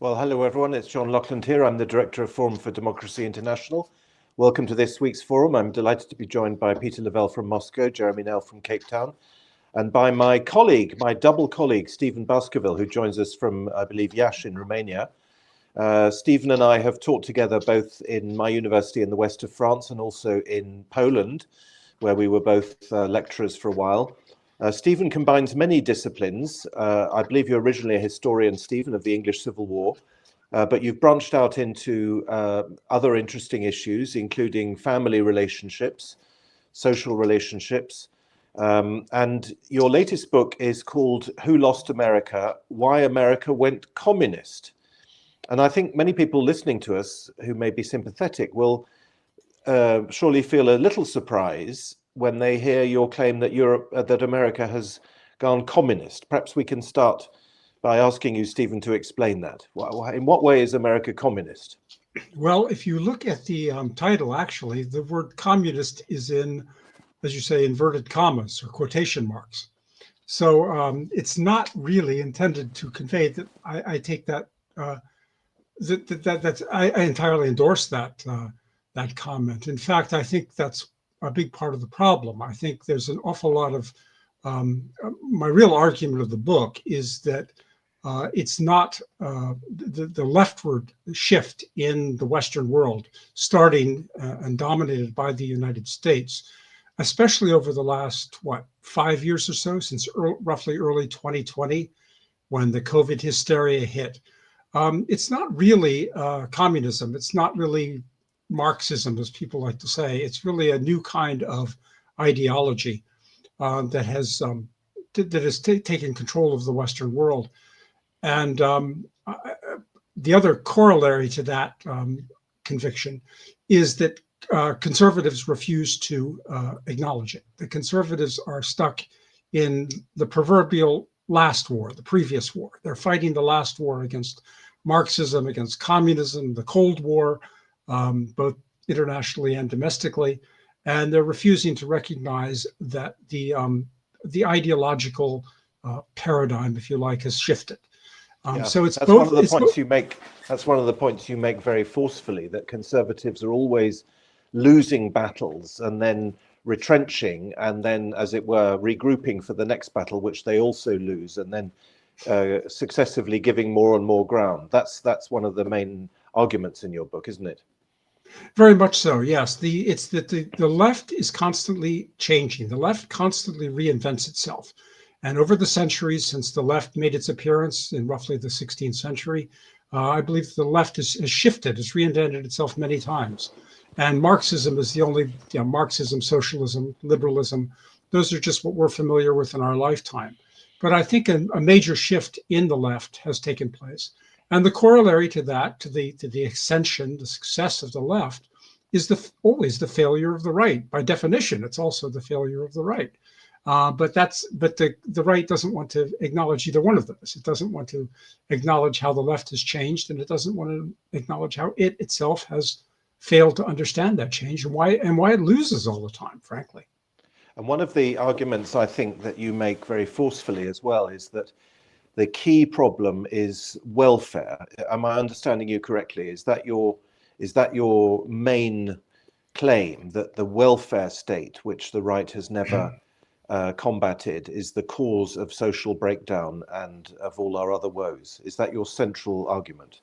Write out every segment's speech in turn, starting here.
Well, hello everyone. It's John Laughland here. I'm the Director of Forum for Democracy International. Welcome to this week's forum. I'm delighted to be joined by Peter Lavelle from Moscow, Jeremy Nell from Cape Town, and by my colleague, my double colleague, Stephen Baskerville, who joins us from, I believe, Iași in Romania. Stephen and I have taught together both in my university in the west of France and also in Poland, where we were both lecturers for a while. Stephen combines many disciplines. I believe you're originally a historian, Stephen, of the English Civil War, but you've branched out into other interesting issues, including family relationships, social relationships. And your latest book is called Who Lost America? Why America Went Communist. And I think many people listening to us who may be sympathetic will surely feel a little surprise when they hear your claim that that America has gone communist. Perhaps we can start by asking you, Stephen, to explain that. In what way is America communist? Well, if you look at the title, actually, the word communist is in, as you say, inverted commas or quotation marks. So it's not really intended to convey that. I take that I entirely endorse that comment. In fact, I think that's a big part of the problem. I think there's an awful lot of my real argument of the book is that it's not the leftward shift in the Western world, starting and dominated by the United States, especially over the last, 5 years or so, since roughly early 2020, when the COVID hysteria hit. It's not really communism. It's not really Marxism, as people like to say. It's really a new kind of ideology that has taken control of the Western world. And the other corollary to that conviction is that conservatives refuse to acknowledge it. The conservatives are stuck in the proverbial last war, the previous war. They're fighting the last war against Marxism, against communism, the Cold War, both internationally and domestically, and they're refusing to recognize that the ideological paradigm, if you like, has shifted. So it's that's both. One of the points you make. That's one of the points you make very forcefully. That conservatives are always losing battles and then retrenching, and then, as it were, regrouping for the next battle, which they also lose, and then successively giving more and more ground. That's one of the main arguments in your book, isn't it? Very much so, yes. It's that the left is constantly changing. The left constantly reinvents itself. And over the centuries, since the left made its appearance in roughly the 16th century, I believe the left has shifted, has reinvented itself many times. And Marxism is the only, Marxism, socialism, liberalism, those are just what we're familiar with in our lifetime. But I think a major shift in the left has taken place. And the corollary to that, to the ascension, the success of the left, is always the failure of the right. By definition, it's also the failure of the right. But the right doesn't want to acknowledge either one of those. It doesn't want to acknowledge how the left has changed, and it doesn't want to acknowledge how it itself has failed to understand that change and why it loses all the time, frankly. And one of the arguments I think that you make very forcefully as well is that the key problem is welfare. Am I understanding you correctly? Is that your main claim, that the welfare state, which the right has never combated, is the cause of social breakdown and of all our other woes? Is that your central argument?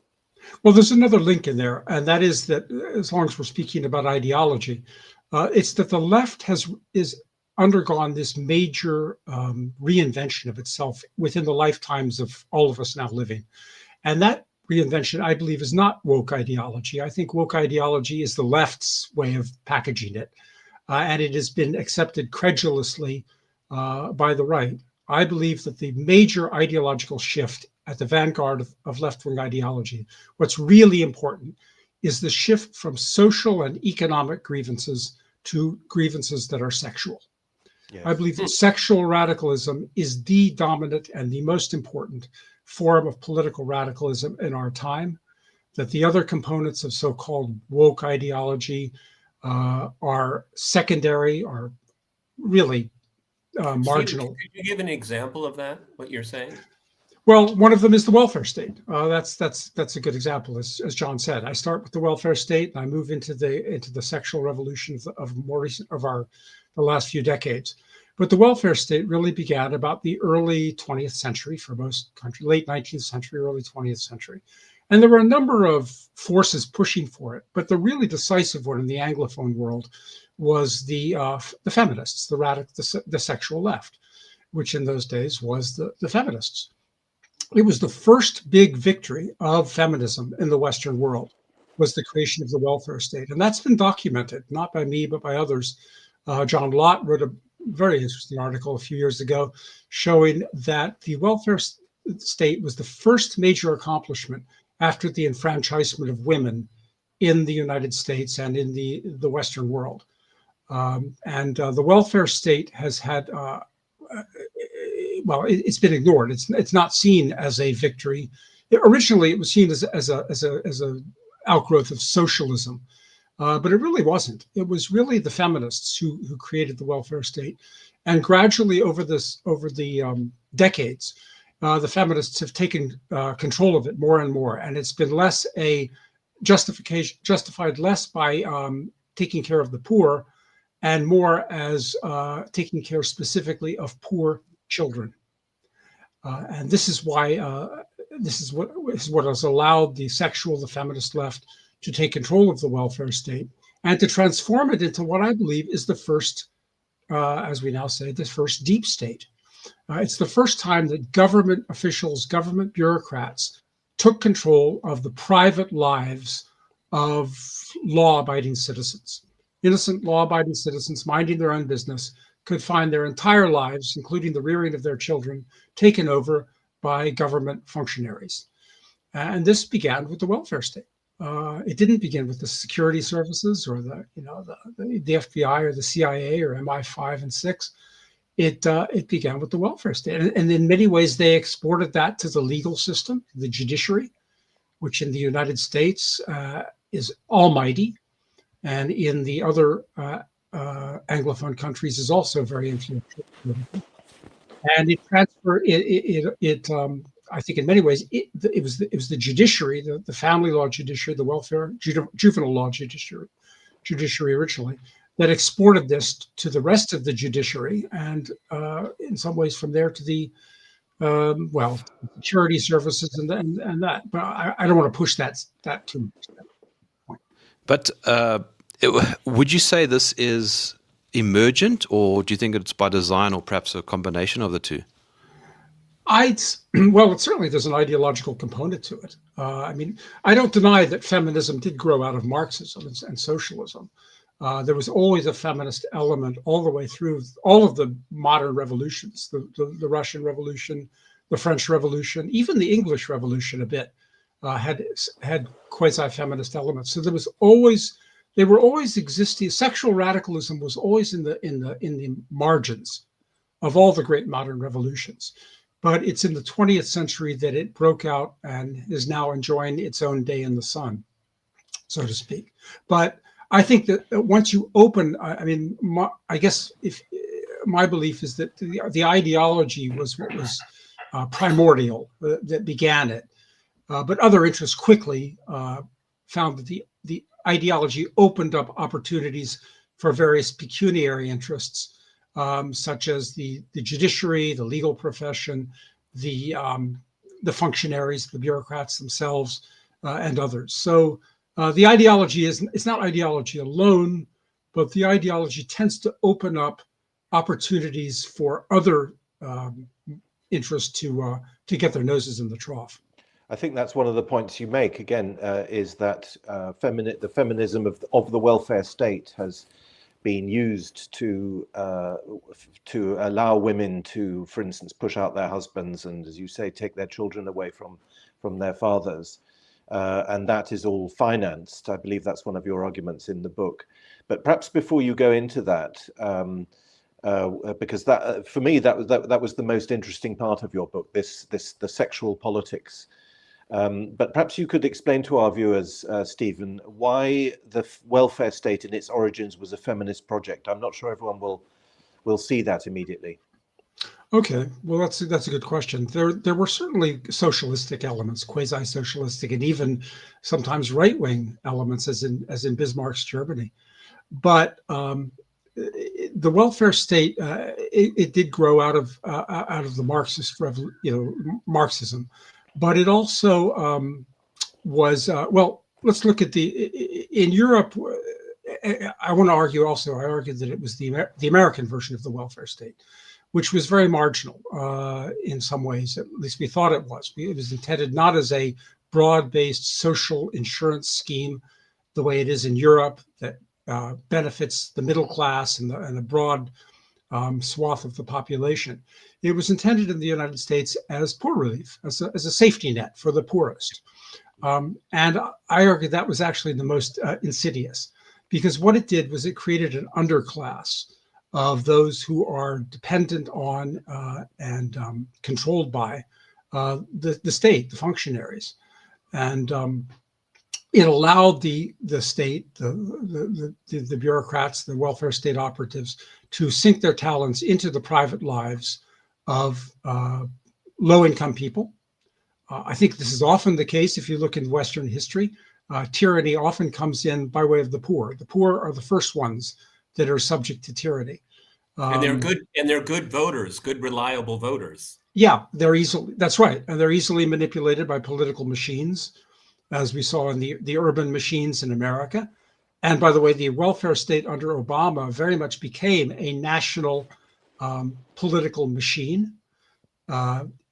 Well, there's another link in there, and that is that as long as we're speaking about ideology, it's that the left is undergone this major reinvention of itself within the lifetimes of all of us now living. And that reinvention, I believe, is not woke ideology. I think woke ideology is the left's way of packaging it, and it has been accepted credulously by the right. I believe that the major ideological shift at the vanguard of left-wing ideology, what's really important is the shift from social and economic grievances to grievances that are sexual. Yes. I believe that sexual radicalism is the dominant and the most important form of political radicalism in our time, that the other components of so-called woke ideology are secondary, are really marginal. Steve, could you give an example of that, what you're saying? Well, one of them is the welfare state. That's a good example, as John said. I start with the welfare state, and I move into the sexual revolution of more recent of the last few decades. But the welfare state really began about the early 20th century for most countries, late 19th century, early 20th century. And there were a number of forces pushing for it. But the really decisive one in the Anglophone world was the feminists, the sexual left, which in those days was the feminists. It was the first big victory of feminism in the Western world, was the creation of the welfare state. And that's been documented, not by me, but by others. John Lott wrote a very interesting article a few years ago showing that the welfare state was the first major accomplishment after the enfranchisement of women in the United States and in the Western world. The welfare state has had well, it's been ignored. It's not seen as a victory. Originally, it was seen as a outgrowth of socialism, but it really wasn't. It was really the feminists who created the welfare state, and gradually over the decades, the feminists have taken control of it more and more, and it's been less a justified less by taking care of the poor, and more as taking care specifically of poor children. And this is why this is what has allowed the feminist left to take control of the welfare state and to transform it into what I believe is the first, as we now say, the first deep state. It's the first time that government officials, government bureaucrats took control of the private lives of law-abiding citizens. Innocent law-abiding citizens minding their own business could find their entire lives, including the rearing of their children, taken over by government functionaries. And this began with the welfare state. It didn't begin with the security services or the FBI or the CIA or MI5 and 6. It began with the welfare state. And in many ways, they exported that to the legal system, the judiciary, which in the United States is almighty, and in the other Anglophone countries is also very influential. And it transferred it. I think in many ways it was the judiciary, the family law judiciary, the welfare juvenile law judiciary originally, that exported this to the rest of the judiciary, and in some ways from there to the security services and that. But I don't want to push that too much. But would you say this is emergent, or do you think it's by design, or perhaps a combination of the two? Well, it certainly there's an ideological component to it. I mean, I don't deny that feminism did grow out of Marxism and socialism. There was always a feminist element all the way through all of the modern revolutions, the Russian Revolution, the French Revolution, even the English Revolution a bit had quasi-feminist elements. So they were always existing. Sexual radicalism was always in the margins of all the great modern revolutions. But it's in the 20th century that it broke out and is now enjoying its own day in the sun, so to speak. But I think that once you open, I guess if my belief is that the ideology was what was primordial that began it, but other interests quickly found that the ideology opened up opportunities for various pecuniary interests, such as the judiciary, the legal profession, the functionaries, the bureaucrats themselves, and others. So the ideology it's not ideology alone, but the ideology tends to open up opportunities for other interests to get their noses in the trough. I think that's one of the points you make again, is that the feminism of the welfare state has been used to allow women to, for instance, push out their husbands and, as you say, take their children away from their fathers. And that is all financed. I believe that's one of your arguments in the book. But perhaps before you go into that, because that for me that was the most interesting part of your book, the sexual politics. But perhaps you could explain to our viewers, Stephen, why the welfare state in its origins was a feminist project. I'm not sure everyone will see that immediately. Okay, well, that's a good question. There were certainly socialistic elements, quasi-socialistic, and even sometimes right-wing elements, as in Bismarck's Germany. But the welfare state, it did grow out of the Marxism, but it also was well. Let's look at in Europe. I want to argue also. I argue that it was the American version of the welfare state, which was very marginal in some ways. At least we thought it was. It was intended not as a broad-based social insurance scheme, the way it is in Europe, that benefits the middle class and a broad swath of the population. It was intended in the United States as poor relief, as a safety net for the poorest. And I argue that was actually the most insidious, because what it did was it created an underclass of those who are dependent on and controlled by the state, the functionaries. And it allowed the state, the bureaucrats, the welfare state operatives to sink their talents into the private lives of low-income people. I think this is often the case if you look in Western history. Tyranny often comes in by way of the poor. The poor are the first ones that are subject to tyranny. And they're good voters, good, reliable voters. Yeah, that's right. And they're easily manipulated by political machines, as we saw in the urban machines in America. And by the way, the welfare state under Obama very much became a national political machine.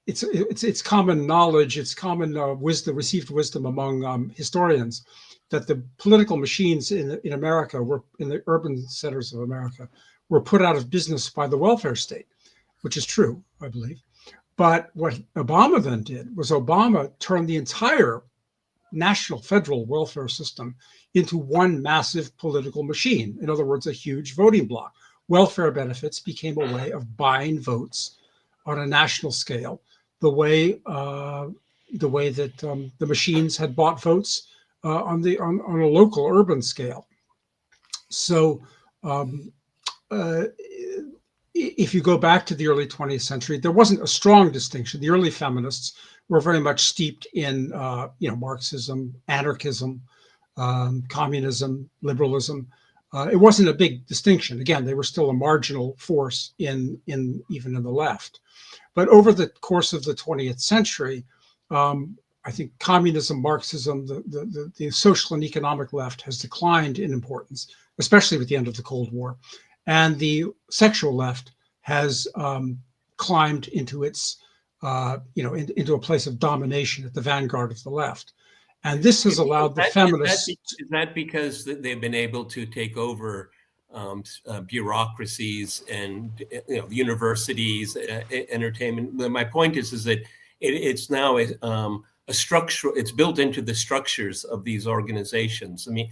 It's common knowledge, it's common wisdom, received wisdom among historians, that the political machines in America were, in the urban centers of America, were put out of business by the welfare state, which is true, I believe. But what Obama then did was Obama turned the entire national federal welfare system into one massive political machine. In other words, a huge voting bloc. Welfare benefits became a way of buying votes on a national scale, the way that the machines had bought votes on a local urban scale. So if you go back to the early 20th century, there wasn't a strong distinction. The early feminists were very much steeped in Marxism, anarchism, communism, liberalism. It wasn't a big distinction. Again, they were still a marginal force in even in the left. But over the course of the 20th century, I think communism, Marxism, the social and economic left has declined in importance, especially with the end of the Cold War. And the sexual left has climbed into its, into a place of domination at the vanguard of the left. And this has allowed the feminists. Is that because they've been able to take over bureaucracies and universities, entertainment? My point is that it's now a structure. It's built into the structures of these organizations. I mean,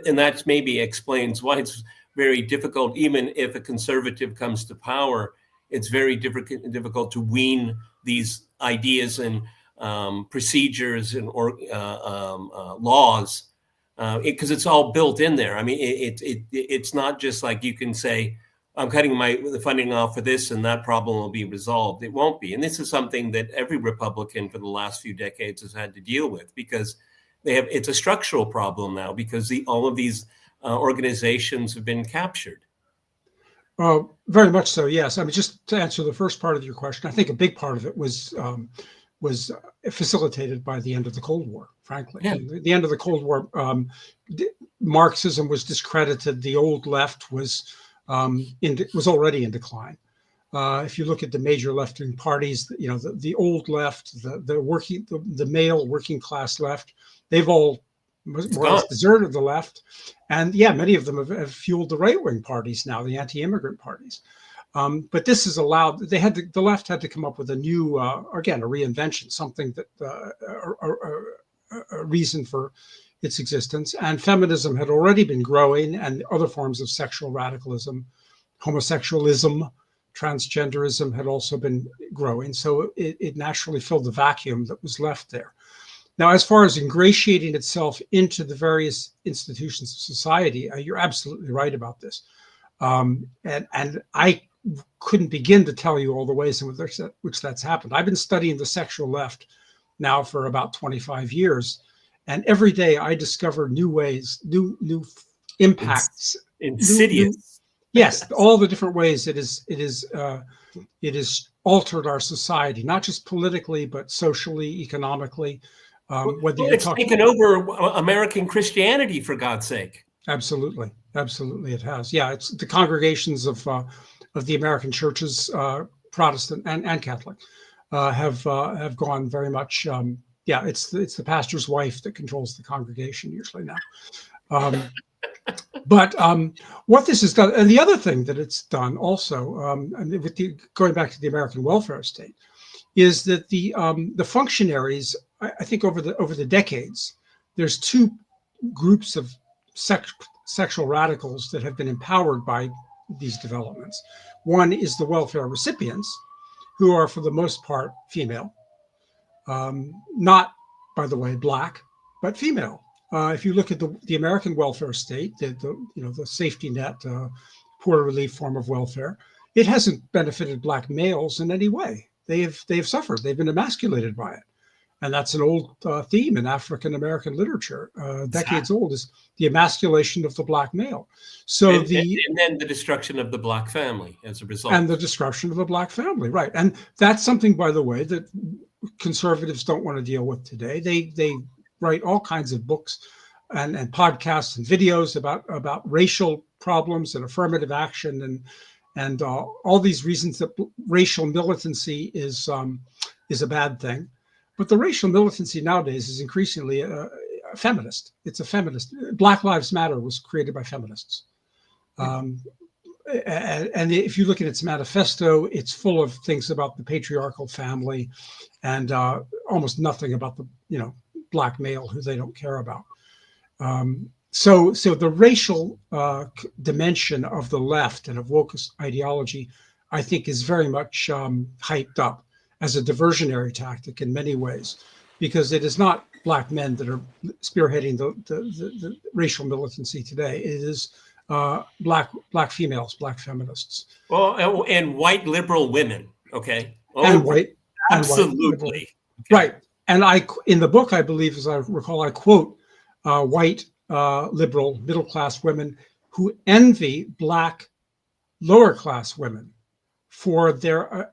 and that maybe explains why it's very difficult. Even if a conservative comes to power, it's very difficult to wean these ideas and procedures and laws, because it's all built in there. I mean, it's not just like you can say, I'm cutting the funding off for this and that problem will be resolved. It won't be. And this is something that every Republican for the last few decades has had to deal with, because it's a structural problem now, because all of these organizations have been captured. Very much so, yes. I mean, just to answer the first part of your question, I think a big part of it was facilitated by the end of the Cold War, frankly. Yeah. The end of the Cold War, Marxism was discredited. The old left was already in decline. If you look at the major left-wing parties, the old left, the male working class left, they've all more or less deserted the left. And yeah, many of them have fueled the right-wing parties now, the anti-immigrant parties. But this has allowed, the left had to come up with a new, again, a reinvention, something that, a reason for its existence. And feminism had already been growing, and other forms of sexual radicalism, homosexualism, transgenderism had also been growing. So it naturally filled the vacuum that was left there. Now, as far as ingratiating itself into the various institutions of society, you're absolutely right about this. And I couldn't begin to tell you all the ways in which that's happened. I've been studying the sexual left now for about 25 years, and every day I discover new ways, new impacts, insidious. Yes, all the different ways it is altered our society, not just politically, but socially, economically. It's taken over American Christianity, for God's sake. Absolutely, it has. Yeah, it's the congregations of the American churches, Protestant and Catholic, have gone very much. It's the pastor's wife that controls the congregation usually now. But what this has done, and the other thing that it's done also, going back to the American welfare state, is that the functionaries, I think over the decades, there's two groups of sexual radicals that have been empowered by these developments. One is the welfare recipients, who are for the most part female, not, by the way, Black, but female. If you look at the American welfare state, the safety net, poor relief form of welfare, it hasn't benefited Black males in any way. They have suffered. They've been emasculated by it, and that's an old theme in African American literature, decades old, is the emasculation of the Black male. So and then the destruction of the Black family as a result. And the destruction of the Black family, right? And that's something, by the way, that conservatives don't want to deal with today. They write all kinds of books and podcasts and videos about racial problems and affirmative action and all these reasons that racial militancy is a bad thing. But the racial militancy nowadays is increasingly a feminist. It's a feminist. Black Lives Matter was created by feminists. And if you look at its manifesto, it's full of things about the patriarchal family and almost nothing about the Black male, who they don't care about. So the racial dimension of the left and of woke ideology, I think, is very much hyped up as a diversionary tactic in many ways, because it is not Black men that are spearheading the racial militancy today. It is black females, Black feminists. Well, and white liberal women, okay? And white. Absolutely. Okay. Right. And in the book, I believe, as I recall, I quote white liberal middle-class women who envy Black lower-class women for their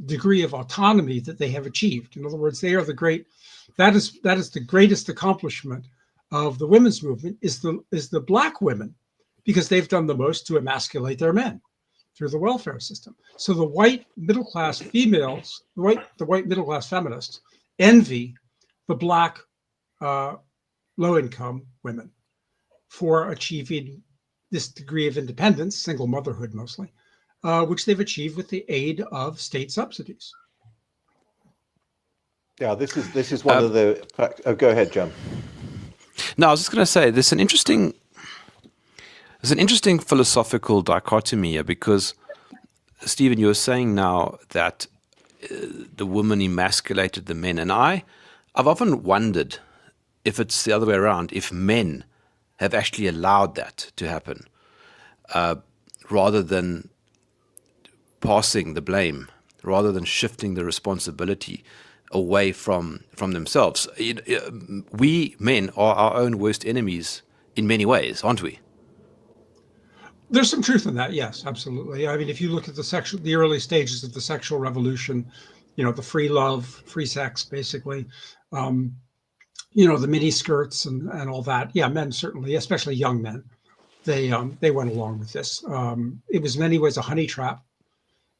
degree of autonomy that they have achieved. In other words, they are that is the greatest accomplishment of the women's movement is the Black women, because they've done the most to emasculate their men through the welfare system. So the white middle-class females, the white middle-class feminists envy the Black low-income women for achieving this degree of independence, single motherhood mostly, which they've achieved with the aid of state subsidies. Yeah, this is one of the. Oh, go ahead, John. No, I was just going to say there's an interesting philosophical dichotomy here, because Stephen, you were saying now that the woman emasculated the men, and I've often wondered if it's the other way around, if men have actually allowed that to happen, rather than passing the blame, rather than shifting the responsibility away from themselves. We men are our own worst enemies in many ways, aren't we? There's some truth in that, yes, absolutely. I mean, if you look at the early stages of the sexual revolution, the free love, free sex, basically, the mini skirts and all that. Yeah, men certainly, especially young men, they went along with this. It was in many ways a honey trap.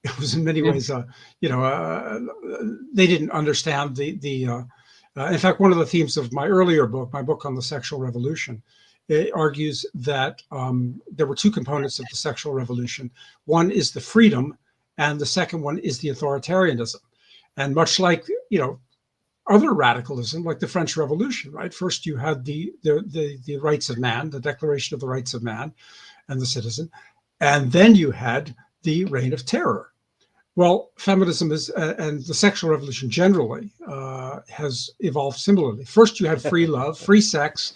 It was in many ways, they didn't understand the. In fact, one of the themes of my earlier book, my book on the sexual revolution, it argues that there were two components of the sexual revolution. One is the freedom, and the second one is the authoritarianism. And much like other radicalism, like the French Revolution, right? First, you had the rights of man, the Declaration of the Rights of Man and the Citizen, and then you had the Reign of Terror, Well, feminism is, and the sexual revolution generally has evolved similarly. First, you had free love, free sex,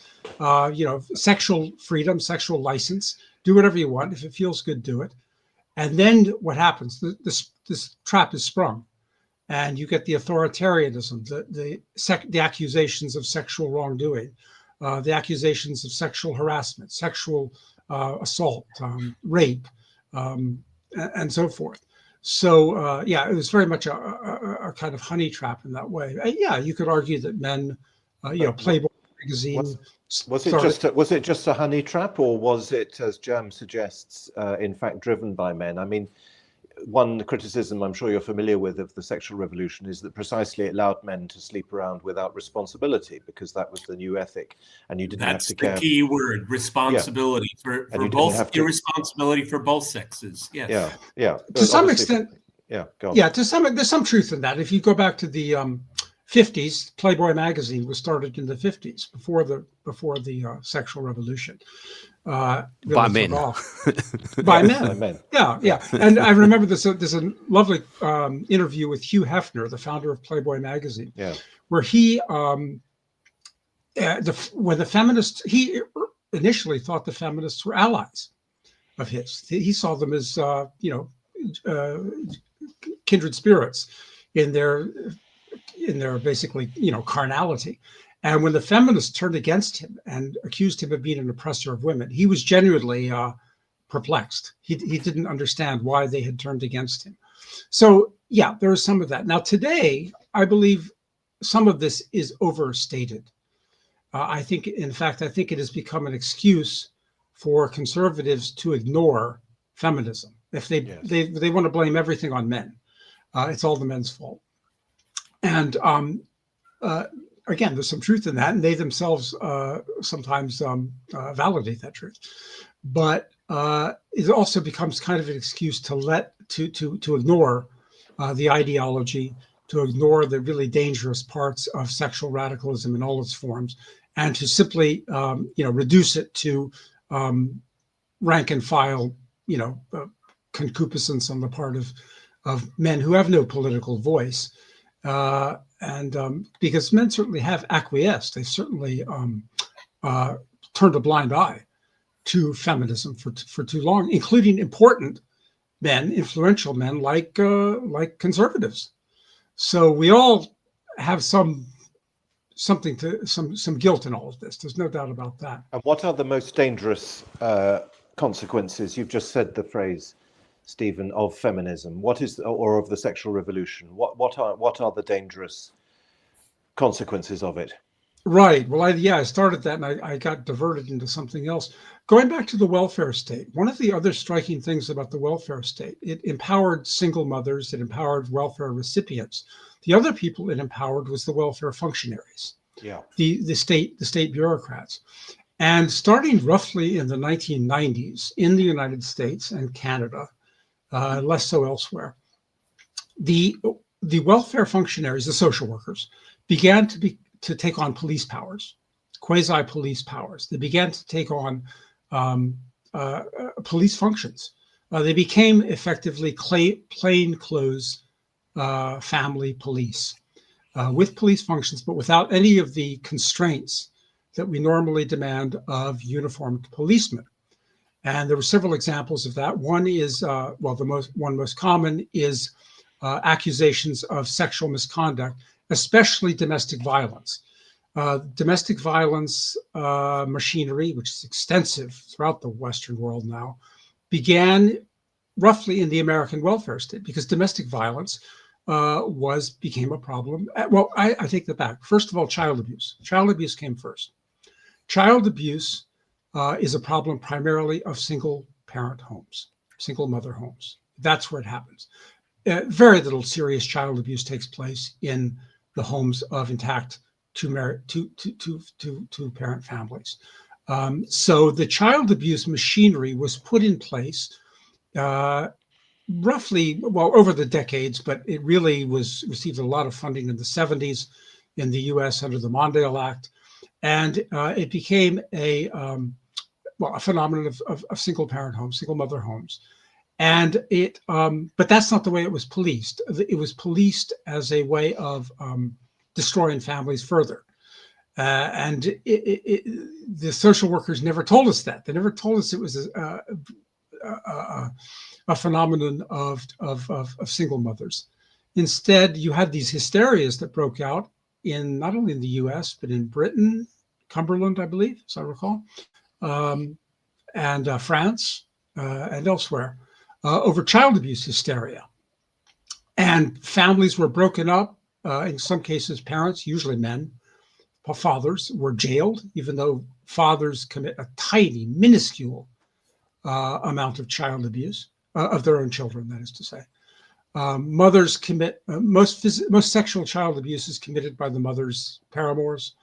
sexual freedom, sexual license. Do whatever you want. If it feels good, do it. And then what happens? This trap is sprung, and you get the authoritarianism, the accusations of sexual wrongdoing, the accusations of sexual harassment, sexual assault, rape, and so forth. So it was very much a kind of honey trap in that way. You could argue that men, Playboy magazine. Was it just a honey trap, or was it, as Jerm suggests, in fact driven by men? I mean, one criticism I'm sure you're familiar with of the sexual revolution is that precisely it allowed men to sleep around without responsibility, because that was the new ethic, and you didn't have to care. That's the key word: responsibility for both. Irresponsibility for both sexes. Yes. Yeah. To some extent. Yeah. Go on. Yeah. There's some truth in that. If you go back to the 50s, Playboy magazine was started in the 50s, before the sexual revolution. By men. By men. Yeah. And I remember there's a lovely interview with Hugh Hefner, the founder of Playboy magazine, where he, when the feminists, he initially thought the feminists were allies of his. He saw them as, kindred spirits in their basically, carnality. And when the feminists turned against him and accused him of being an oppressor of women, he was genuinely perplexed. He didn't understand why they had turned against him. So, there is some of that. Now, today, I believe some of this is overstated. I think it has become an excuse for conservatives to ignore feminism. If they want to blame everything on men, it's all the men's fault. And again, there's some truth in that, and they themselves sometimes validate that truth. But it also becomes kind of an excuse to ignore the ideology, to ignore the really dangerous parts of sexual radicalism in all its forms, and to simply reduce it to rank and file concupiscence on the part of men who have no political voice. And because men certainly have acquiesced, they've certainly turned a blind eye to feminism for too long, including important men, influential men like conservatives. So we all have some guilt in all of this. There's no doubt about that. And what are the most dangerous consequences? You've just said the phrase, Stephen, of feminism. Or of the sexual revolution? What are the dangerous consequences of it? Right. Well, I started that, and I got diverted into something else. Going back to the welfare state, one of the other striking things about the welfare state, it empowered single mothers, it empowered welfare recipients. The other people it empowered was the welfare functionaries. Yeah. The state bureaucrats. And starting roughly in the 1990s in the United States and Canada, less so elsewhere, the welfare functionaries, the social workers, began to take on police powers, quasi-police powers. They began to take on police functions. They became effectively plainclothes family police with police functions, but without any of the constraints that we normally demand of uniformed policemen. And there were several examples of that. One is, the most common is accusations of sexual misconduct, especially domestic violence. Domestic violence machinery, which is extensive throughout the Western world now, began roughly in the American welfare state, because domestic violence became a problem. I take that back. First of all, child abuse. Child abuse came first. Child abuse is a problem primarily of single parent homes, single mother homes. That's where it happens. Very little serious child abuse takes place in the homes of intact two-parent families. So the child abuse machinery was put in place roughly, over the decades, but it really received a lot of funding in the 70s in the US under the Mondale Act. And it became a phenomenon of single parent homes, single mother homes. And but that's not the way it was policed. It was policed as a way of destroying families further. And the social workers never told us that. They never told us it was a phenomenon of single mothers. Instead, you had these hysterias that broke out in not only in the U.S. but in Britain, Cumberland, I believe, as I recall, and France and elsewhere, over child abuse hysteria. And families were broken up. In some cases, parents, usually men, fathers, were jailed, even though fathers commit a tiny, minuscule amount of child abuse of their own children, that is to say. Mothers commit most sexual child abuse is committed by the mother's paramours,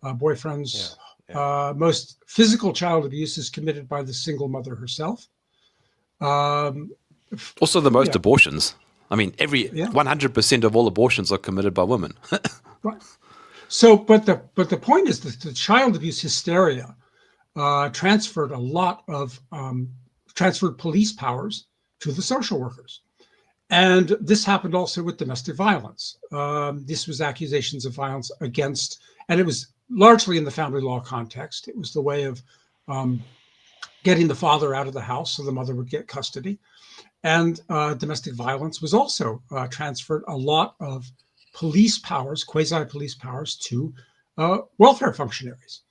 boyfriends. Yeah. Most physical child abuse is committed by the single mother herself. Also, the most abortions. I mean, 100% of all abortions are committed by women. Right. So, but the point is that the child abuse hysteria transferred a lot of transferred police powers to the social workers. And this happened also with domestic violence. This was accusations of violence against, and it was largely in the family law context. It was the way of getting the father out of the house so the mother would get custody. And domestic violence was also transferred a lot of police powers, quasi-police powers, to welfare functionaries.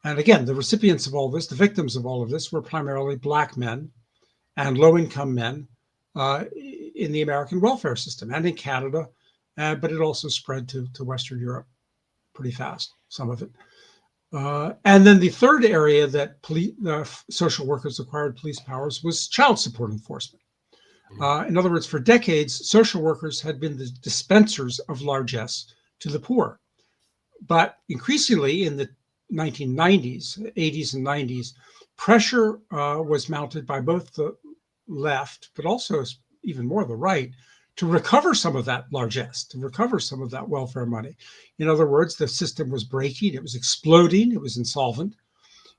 And again, the recipients of all this, the victims of all of this, were primarily Black men and low-income men in the American welfare system and in Canada, but it also spread to Western Europe pretty fast, some of it. And then the third area that social workers acquired police powers was child support enforcement. In other words, for decades, social workers had been the dispensers of largesse to the poor. But increasingly in the 1990s, 80s and 90s, pressure was mounted by both the left, but also even more the right, to recover some of that largesse, to recover some of that welfare money. In other words, the system was breaking, it was exploding, it was insolvent.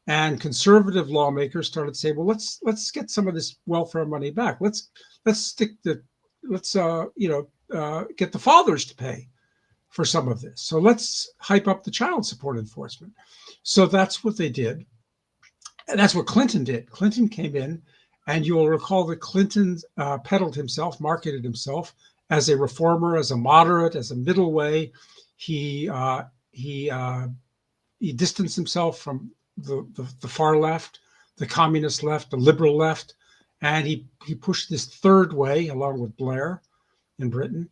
And conservative lawmakers started saying, well, let's get some of this welfare money back. Let's get the fathers to pay for some of this. So let's hype up the child support enforcement. So that's what they did. And that's what Clinton did. Clinton came in, and you will recall that Clinton peddled himself, marketed himself as a reformer, as a moderate, as a middle way. He distanced himself from the far left, the communist left, the liberal left, and he pushed this third way along with Blair in Britain.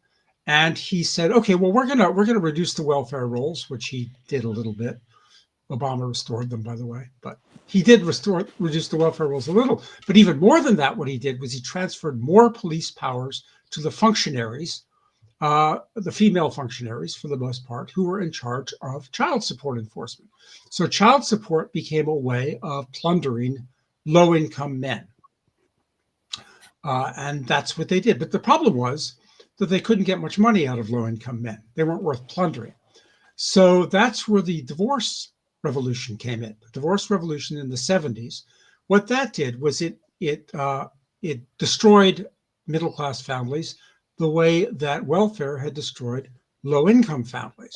And he said, okay, well, we're gonna reduce the welfare rolls, which he did a little bit. Obama restored them, by the way, but he did reduce the welfare rolls a little. But even more than that, what he did was he transferred more police powers to the functionaries, the female functionaries for the most part, who were in charge of child support enforcement. So child support became a way of plundering low-income men. And that's what they did. But the problem was that they couldn't get much money out of low-income men. They weren't worth plundering. So that's where the divorce revolution came in. The divorce revolution in the 70s. What that did was it destroyed middle-class families the way that welfare had destroyed low-income families.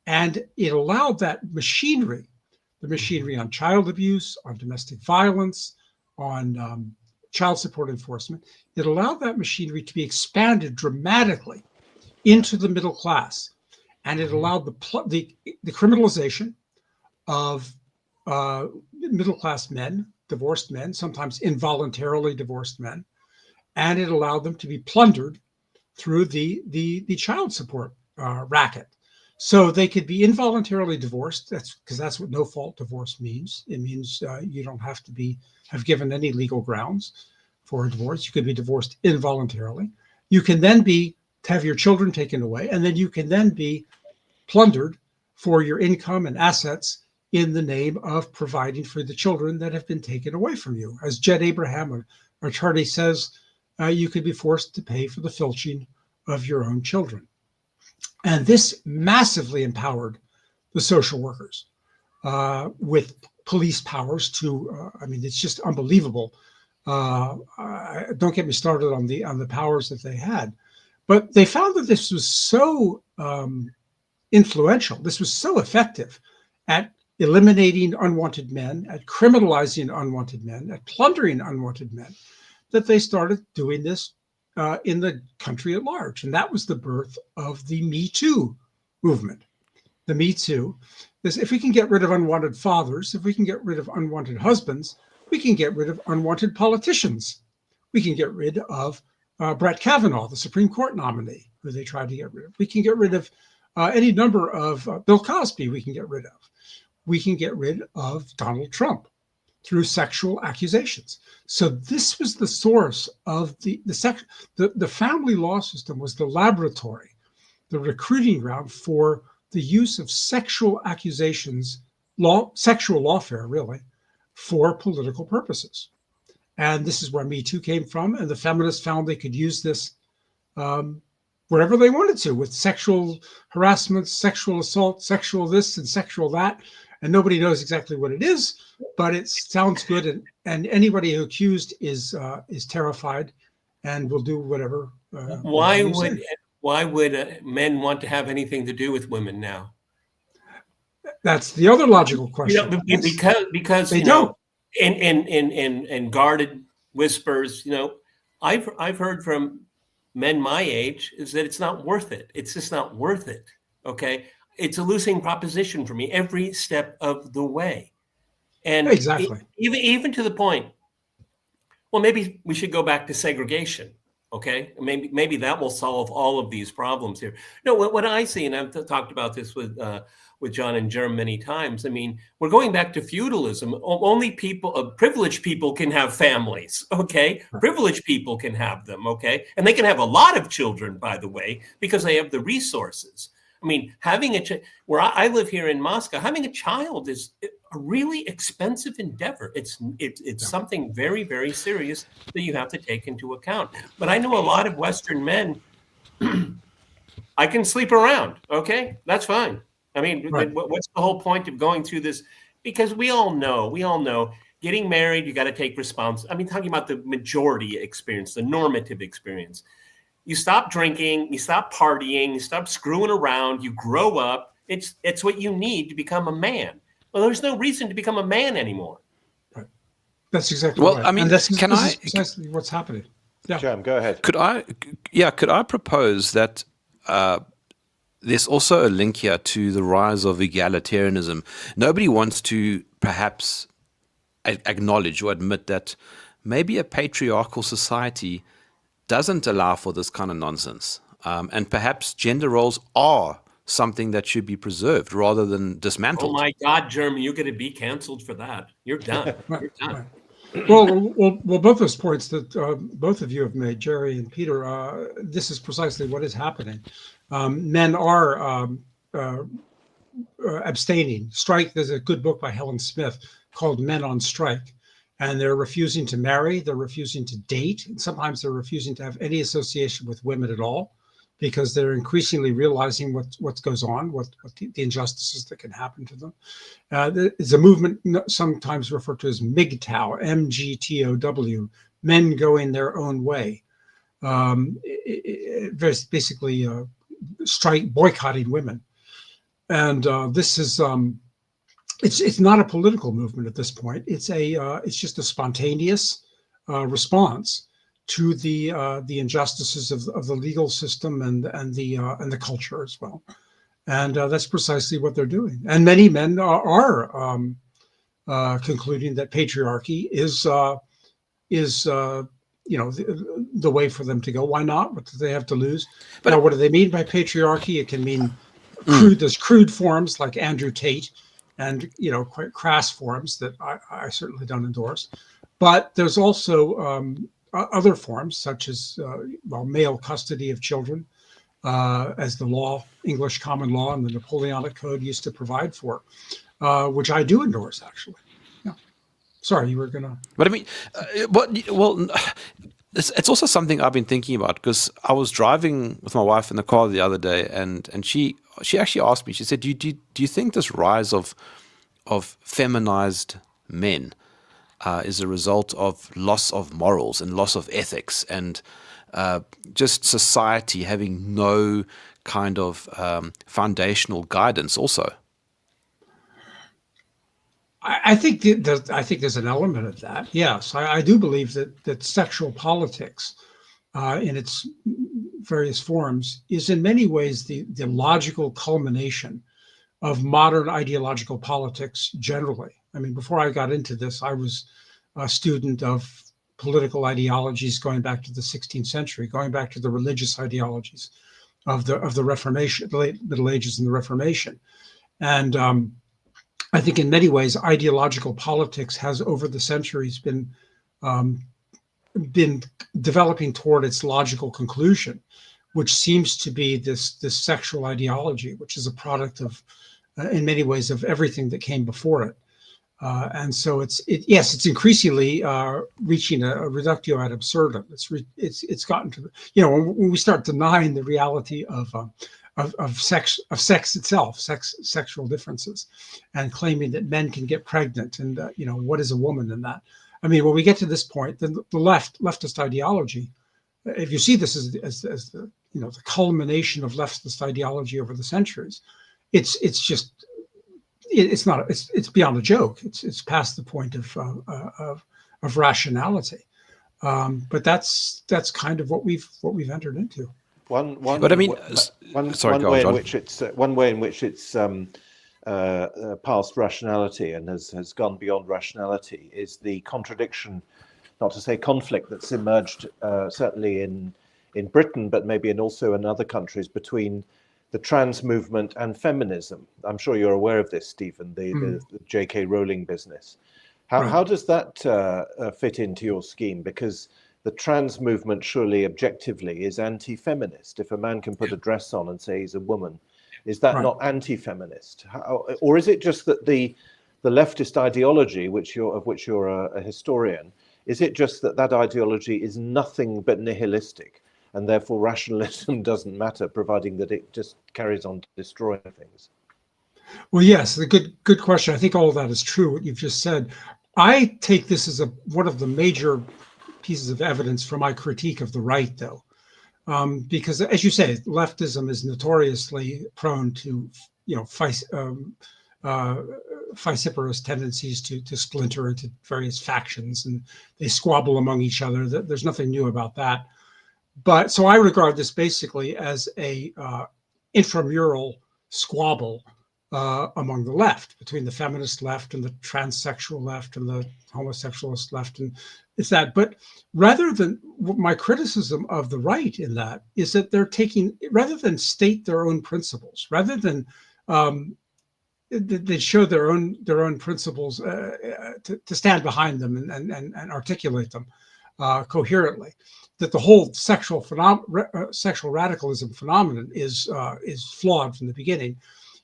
And it allowed that machinery, the machinery on child abuse, on domestic violence, on child support enforcement, it allowed that machinery to be expanded dramatically into the middle class. And it allowed the criminalization of middle-class men, divorced men, sometimes involuntarily divorced men, and it allowed them to be plundered through the child support racket. So they could be involuntarily divorced. That's because that's what no-fault divorce means. It means you don't have to have given any legal grounds for a divorce. You could be divorced involuntarily. You can then have your children taken away, and then you can then be plundered for your income and assets in the name of providing for the children that have been taken away from you. As Jed Abraham, our attorney, says, you could be forced to pay for the filching of your own children. And this massively empowered the social workers with police powers to, it's just unbelievable Don't get me started on the powers that they had. But they found that this was so influential, this was so effective at eliminating unwanted men, at criminalizing unwanted men, at plundering unwanted men, that they started doing this in the country at large. And that was the birth of the Me Too movement. The Me Too is, if we can get rid of unwanted fathers, if we can get rid of unwanted husbands, we can get rid of unwanted politicians. We can get rid of Brett Kavanaugh, the Supreme Court nominee, who they tried to get rid of. We can get rid of any number of Bill Cosby. We can get rid of. We can get rid of Donald Trump through sexual accusations. So this was the source of the family law system was the laboratory, the recruiting ground for the use of sexual accusations, sexual lawfare, really, for political purposes. And this is where Me Too came from. And the feminists found they could use this wherever they wanted to, with sexual harassment, sexual assault, sexual this and sexual that. And nobody knows exactly what it is, but it sounds good. And anybody who accused is terrified and will do whatever. Why would men want to have anything to do with women now? That's the other logical question. Because they don't. In guarded whispers, I've heard from men my age is that it's not worth it. It's just not worth it. Okay. It's a losing proposition for me every step of the way. And exactly. Even to the point, well, maybe we should go back to segregation. Okay. Maybe that will solve all of these problems here. No, what I see, and I've talked about this with John and Jerm many times. I mean, we're going back to feudalism. Only privileged people can have families, okay? Privileged people can have them, okay? And they can have a lot of children, by the way, because they have the resources. I mean, having where I live here in Moscow, having a child is a really expensive endeavor. It's something very, very serious that you have to take into account. But I know a lot of Western men, I can sleep around, okay? That's fine. I mean, right. What's the whole point of going through this? Because we all know, getting married, you got to take responsibility. I mean, talking about the majority experience, the normative experience. You stop drinking, you stop partying, you stop screwing around, you grow up. It's what you need to become a man. Well, there's no reason to become a man anymore. Right. That's exactly right. I mean, and this is precisely what's happening. Yeah. Jam, go ahead. Could I propose that there's also a link here to the rise of egalitarianism. Nobody wants to perhaps acknowledge or admit that maybe a patriarchal society doesn't allow for this kind of nonsense. And perhaps gender roles are something that should be preserved rather than dismantled. Oh my God, Jeremy, you're going to be canceled for that. You're done. You're done. Right. Well, both those points that both of you have made, Jerry and Peter, this is precisely what is happening. Men are abstaining. Strike. There's a good book by Helen Smith called Men on Strike. And they're refusing to marry, they're refusing to date, and sometimes they're refusing to have any association with women at all, because they're increasingly realizing what goes on, what the injustices that can happen to them. There's a movement sometimes referred to as MGTOW, MGTOW, men going their own way. Basically, strike boycotting women, and this is. It's not a political movement at this point. It's just a spontaneous response to the injustices of the legal system and the culture as well, and that's precisely what they're doing. And many men are concluding that patriarchy is the way for them to go. Why not? What do they have to lose? But now, what do they mean by patriarchy? It can mean there's crude forms like Andrew Tate, and quite crass forms that I certainly don't endorse. But there's also other forms, such as male custody of children, as the law, English common law and the Napoleonic Code used to provide for, which I do endorse, actually. Yeah. Sorry, you were gonna. But I mean, it's also something I've been thinking about, because I was driving with my wife in the car the other day, and she actually asked me. She said, "Do you think this rise of feminized men is a result of loss of morals and loss of ethics and just society having no kind of foundational guidance also? I think there's an element of that. Yes, I do believe that sexual politics, in its various forms, is in many ways the logical culmination of modern ideological politics generally. I mean, before I got into this, I was a student of political ideologies going back to the 16th century, going back to the religious ideologies of the Reformation, the late Middle Ages and the Reformation. And I think in many ways, ideological politics has over the centuries been developing toward its logical conclusion, which seems to be this sexual ideology, which is a product of, in many ways, of everything that came before it. And so it's increasingly reaching a reductio ad absurdum. It's gotten to, when we start denying the reality of sex itself, sexual differences, and claiming that men can get pregnant, and what is a woman in that? I mean, when we get to this point, then the leftist ideology, if you see this as the the culmination of leftist ideology over the centuries, it's beyond a joke. It's past the point of rationality. But that's kind of what we've entered into. But I mean, one way in which it's past rationality and has gone beyond rationality is the contradiction, not to say conflict, that's emerged certainly in Britain, but maybe also in other countries, between the trans movement and feminism. I'm sure you're aware of this, Stephen, the J.K. Rowling business. How does that fit into your scheme? Because the trans movement surely objectively is anti-feminist. If a man can put a dress on and say he's a woman, is that not anti-feminist? Or is it just that the leftist ideology, of which you're a historian, is it just that ideology is nothing but nihilistic, and therefore rationalism doesn't matter, providing that it just carries on destroying things? Well, yes, a good question. I think all of that is true, what you've just said. I take this as one of the major pieces of evidence for my critique of the right, though, because, as you say, leftism is notoriously prone to, vociferous tendencies to splinter into various factions, and they squabble among each other. There's nothing new about that. But so I regard this basically as a intramural squabble among the left, between the feminist left and the transsexual left and the homosexualist left, and it's that. But rather than my criticism of the right in that is that they're taking, rather than state their own principles, rather than they show their own principles to stand behind them and articulate them coherently, that the whole sexual radicalism phenomenon is flawed from the beginning.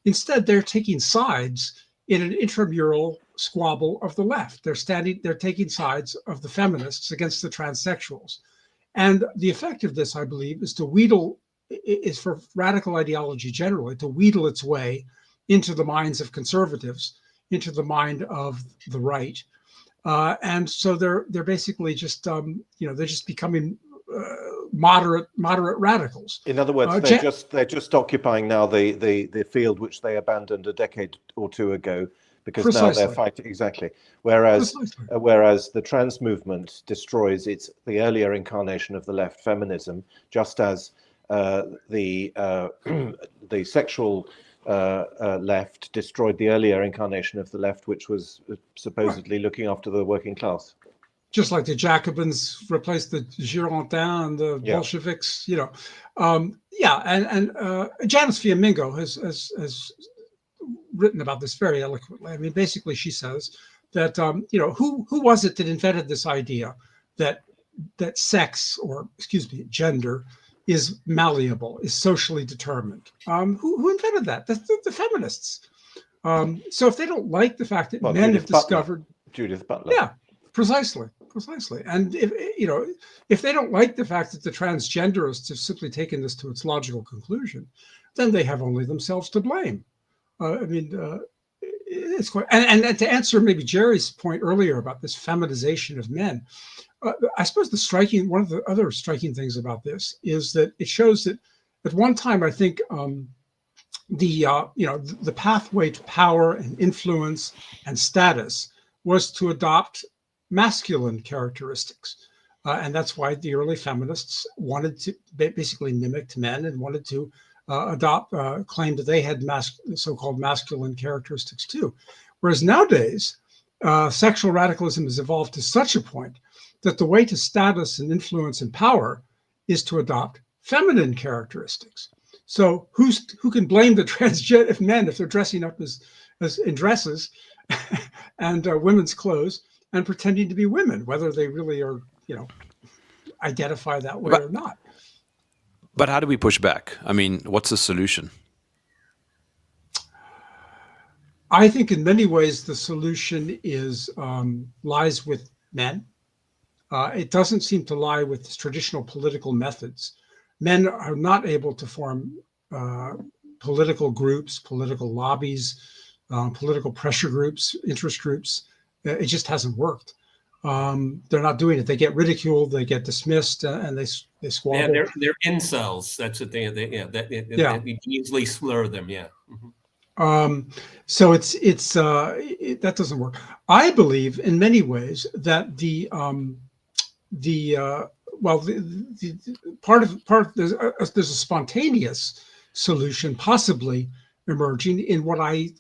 Instead, they're taking sides in an intramural squabble of the left. They're taking sides of the feminists against the transsexuals. And the effect of this, I believe, is for radical ideology generally to wheedle its way into the minds of conservatives, into the mind of the right. And so they're basically just, they're just becoming moderate radicals. In other words, they're just occupying now the field which they abandoned a decade or two ago, because now they're fighting Whereas the trans movement destroys the earlier incarnation of the left, feminism, just as the sexual left destroyed the earlier incarnation of the left, which was supposedly looking after the working class. Just like the Jacobins replaced the Girondins and the Bolsheviks, and Janice Fiamingo has written about this very eloquently. I mean, basically, she says that who was it that invented this idea that sex, or gender, is malleable, is socially determined? Who invented that? The feminists. So if they don't like the fact that men have discovered Judith Butler, Precisely. And if they don't like the fact that the transgenderists have simply taken this to its logical conclusion, then they have only themselves to blame. it's quite, and to answer maybe Jerry's point earlier about this feminization of men, I suppose one of the other striking things about this is that it shows that at one time, I think the pathway to power and influence and status was to adopt masculine characteristics. And that's why the early feminists wanted to basically mimic men and wanted to claim that they had so-called masculine characteristics too. Whereas nowadays, sexual radicalism has evolved to such a point that the way to status and influence and power is to adopt feminine characteristics. So who can blame the transgender men if they're dressing up as in dresses and women's clothes and pretending to be women, whether they really are, identify that way or not. But how do we push back? I mean, what's the solution? I think in many ways the solution lies with men. It doesn't seem to lie with traditional political methods. Men are not able to form political groups, political lobbies, political pressure groups, interest groups. It just hasn't worked. They're not doing it. They get ridiculed, they get dismissed, and they squabble. Yeah, they're incels. That's what they you can easily slur them. Yeah. Mm-hmm. So that doesn't work. I believe in many ways that the part of there's a spontaneous solution possibly emerging in what I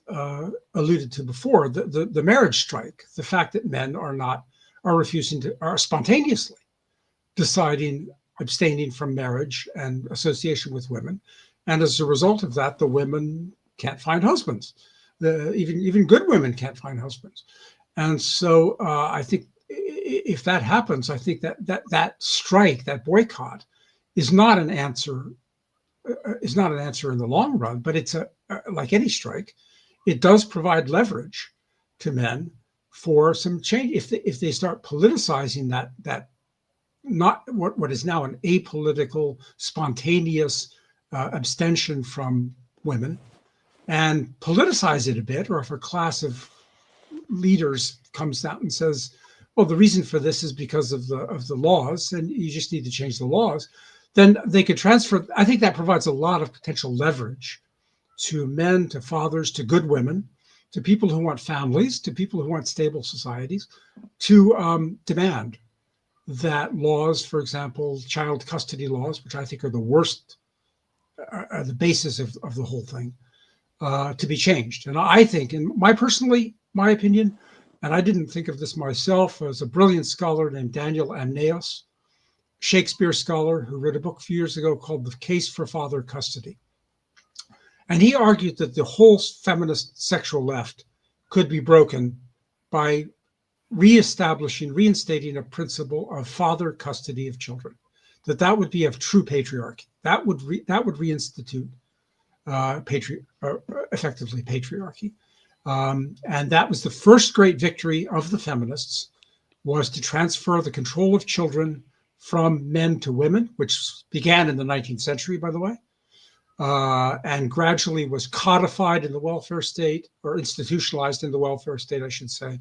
alluded to before, the marriage strike, the fact that men are spontaneously abstaining from marriage and association with women, and as a result of that, the women can't find husbands. Even good women can't find husbands, and so I think if that happens, I think that strike, that boycott, is not an answer. Is not an answer in the long run, but it's like any strike, it does provide leverage to men for some change. If they start politicizing that not what is now an apolitical, spontaneous abstention from women, and politicize it a bit, or if a class of leaders comes out and says, well, the reason for this is because of the laws, and you just need to change the laws, then they could transfer. I think that provides a lot of potential leverage to men, to fathers, to good women, to people who want families, to people who want stable societies, to demand that laws, for example, child custody laws, which I think are the worst, are the basis of the whole thing, to be changed. And I think, in my opinion, and I didn't think of this myself, as a brilliant scholar named Daniel Amneos, Shakespeare scholar who wrote a book a few years ago called The Case for Father Custody. And he argued that the whole feminist sexual left could be broken by reinstating a principle of father custody of children, that would be of true patriarchy. That would reinstitute effectively patriarchy. And that was the first great victory of the feminists, was to transfer the control of children from men to women, which began in the 19th century, by the way, and gradually was codified in the welfare state, or institutionalized in the welfare state, I should say,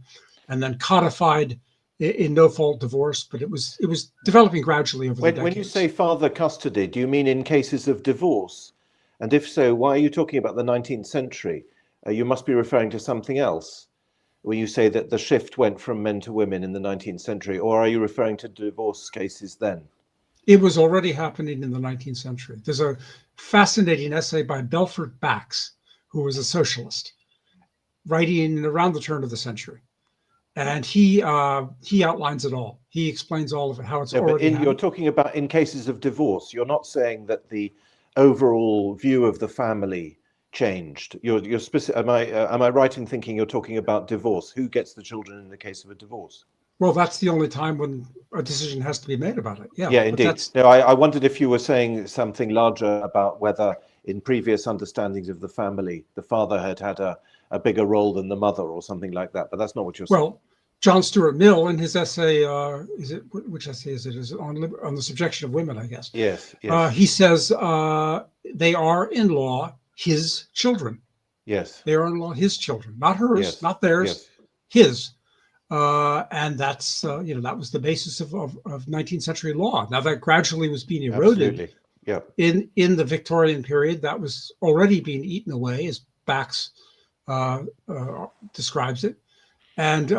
and then codified in no-fault divorce. But it was developing gradually over the decades. When you say father custody, do you mean in cases of divorce? And if so, why are you talking about the 19th century? You must be referring to something else when you say that the shift went from men to women in the 19th century, or are you referring to divorce cases then? It was already happening in the 19th century. There's a fascinating essay by Belfort Bax, who was a socialist, writing around the turn of the century. And he outlines it all. He explains all of it, how it's already happening. You're talking about in cases of divorce. You're not saying that the overall view of the family changed. Am I right in thinking you're talking about divorce? Who gets the children in the case of a divorce? Well, that's the only time when a decision has to be made about it. Yeah, indeed. No, I wondered if you were saying something larger about whether in previous understandings of the family, the father had a bigger role than the mother or something like that. But that's not what you're saying. Well, John Stuart Mill, in his essay, which essay is it? Is it on the subjection of women, I guess? Yes. He says they are in law his children. Yes. They are in law his children, not hers, Yes. not theirs, Yes. his. And that's, that was the basis of 19th century law. Now that gradually was being eroded. Absolutely. Yeah. In the Victorian period, that was already being eaten away, as Bax describes it. And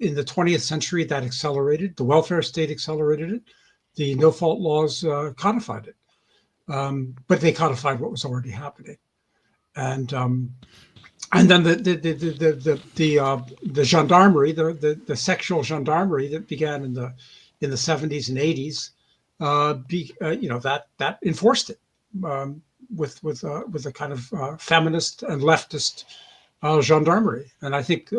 in the 20th century, that accelerated. The welfare state accelerated it. The no-fault laws codified it. But they codified what was already happening. And then the gendarmerie, the sexual gendarmerie that began in the 70s and 80s, that enforced it with a kind of feminist and leftist gendarmerie. And I think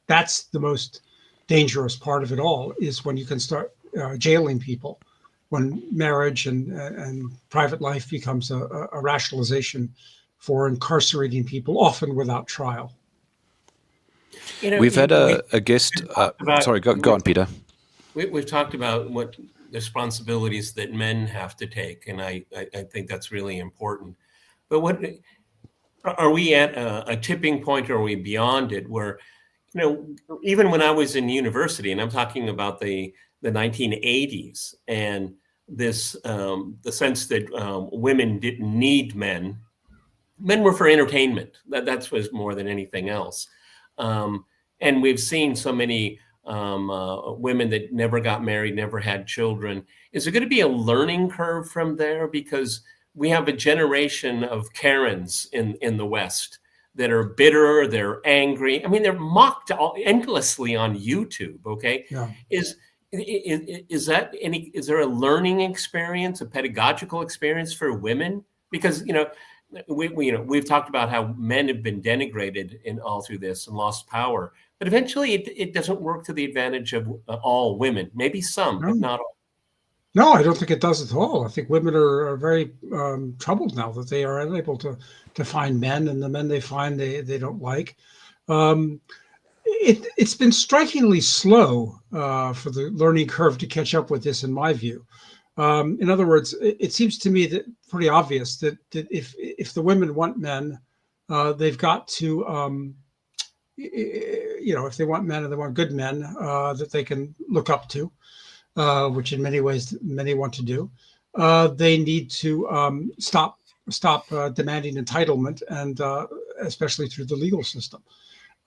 that's the most dangerous part of it all, is when you can start jailing people, when marriage and private life becomes a rationalization for incarcerating people, often without trial. We've had a guest. Sorry, go on, Peter. We've talked about what responsibilities that men have to take, and I think that's really important. But what are we at a tipping point, or are we beyond it, where, even when I was in university, and I'm talking about the 1980s, and this the sense that women didn't need men. Men were for entertainment. That was more than anything else. And we've seen so many women that never got married, never had children. Is there going to be a learning curve from there? Because we have a generation of Karens in the West that are bitter, they're angry. I mean, they're mocked endlessly on YouTube. Okay, Yeah. Is there a learning experience, a pedagogical experience for women? Because we've talked about how men have been denigrated in all through this and lost power, but eventually it doesn't work to the advantage of all women. Maybe some, but not all. No, I don't think it does at all. I think women are very troubled now that they are unable to find men, and the men they find they don't like. It's been strikingly slow for the learning curve to catch up with this, in my view. In other words, it seems to me that pretty obvious that if the women want men, they've got to, if they want men and they want good men that they can look up to, which in many ways many want to do, they need to stop demanding entitlement, and especially through the legal system.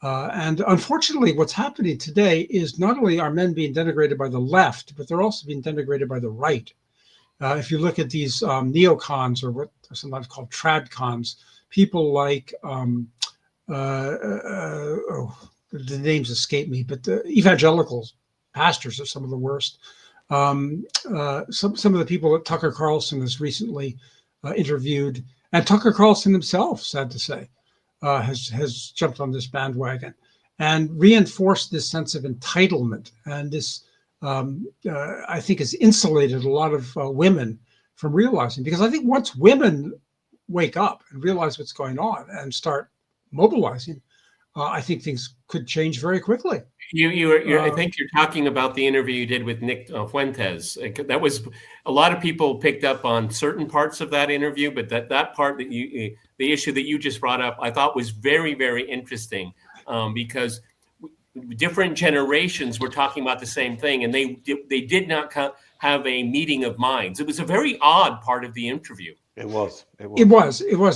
And unfortunately, what's happening today is not only are men being denigrated by the left, but they're also being denigrated by the right. If you look at these neocons, or what are sometimes called tradcons, people like, the names escape me, but the evangelicals, pastors are some of the worst. Some of the people that Tucker Carlson has recently interviewed, and Tucker Carlson himself, sad to say, has jumped on this bandwagon and reinforced this sense of entitlement. And this, I think, has insulated a lot of women from realizing, because I think once women wake up and realize what's going on and start mobilizing, I think things could change very quickly. I think you're talking about the interview you did with Nick Fuentes. That was, a lot of people picked up on certain parts of that interview, but that part that the issue that you just brought up, I thought was very, very interesting, because different generations were talking about the same thing, and they did not have a meeting of minds. It was a very odd part of the interview. It was.